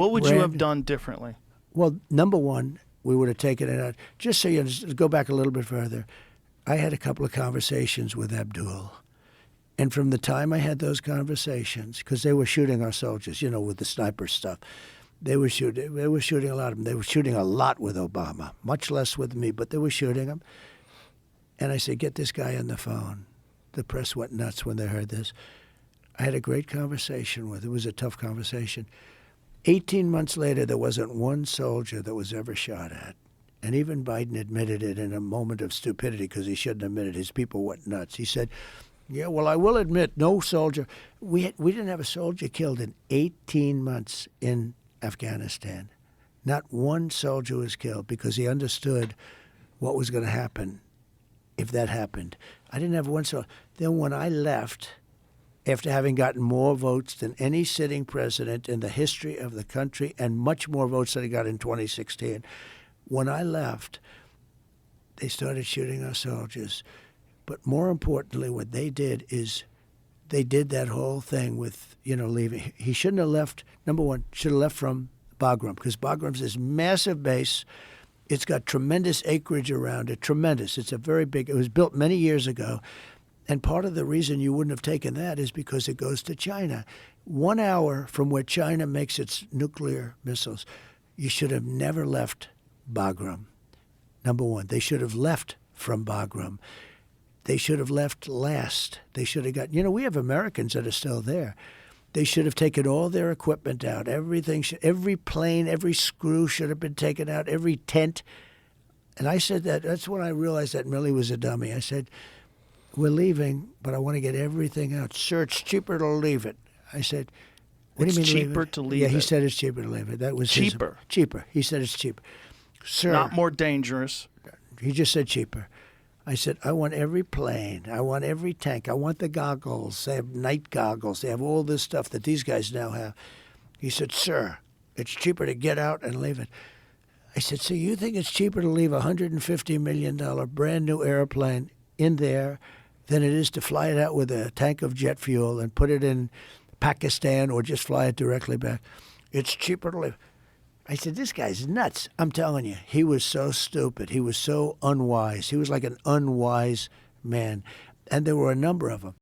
What would you have done differently? Well, number one, we would have taken it out. Just so you go back a little bit further, I had a couple of conversations with Abdul. And from the time I had those conversations, because they were shooting our soldiers, with the sniper stuff, they were shooting a lot of them. They were shooting a lot with Obama, much less with me, but they were shooting them. And I said, get this guy on the phone. The press went nuts when they heard this. I had a great conversation with him. It was a tough conversation. 18 months later, there wasn't one soldier that was ever shot at. And even Biden admitted it in a moment of stupidity because he shouldn't admit it. His people went nuts. He said, yeah, well, I will admit, no soldier. We didn't have a soldier killed in 18 months in Afghanistan. Not one soldier was killed because he understood what was going to happen if that happened. I didn't have one soldier. Then when I left, after having gotten more votes than any sitting president in the history of the country and much more votes than I got in 2016, when I left, they started shooting our soldiers. But more importantly, what they did is they did that whole thing with, leaving. He shouldn't have left. Number one, should have left from Bagram because Bagram's this massive base. It's got tremendous acreage around it, tremendous. It's a very big, it was built many years ago. And part of the reason you wouldn't have taken that is because it goes to China. 1 hour from where China makes its nuclear missiles, you should have never left Bagram. Number one, they should have left from Bagram. They should have left last. They should have got, we have Americans that are still there. They should have taken all their equipment out. Everything, every plane, every screw should have been taken out, every tent. And I said that's when I realized that Millie was a dummy. I said, we're leaving, but I want to get everything out. Sir, it's cheaper to leave it. I said, what do you mean cheaper to leave it? Yeah, he said it's cheaper to leave it. That was cheaper. Cheaper. He said it's cheaper. Sir. Not more dangerous. He just said cheaper. I said, I want every plane. I want every tank. I want the goggles. They have night goggles. They have all this stuff that these guys now have. He said, sir, it's cheaper to get out and leave it. I said, so you think it's cheaper to leave a $150 million brand new airplane in there than it is to fly it out with a tank of jet fuel and put it in Pakistan or just fly it directly back? It's cheaper to leave. I said, this guy's nuts. I'm telling you, he was so stupid. He was so unwise. He was like an unwise man. And there were a number of them.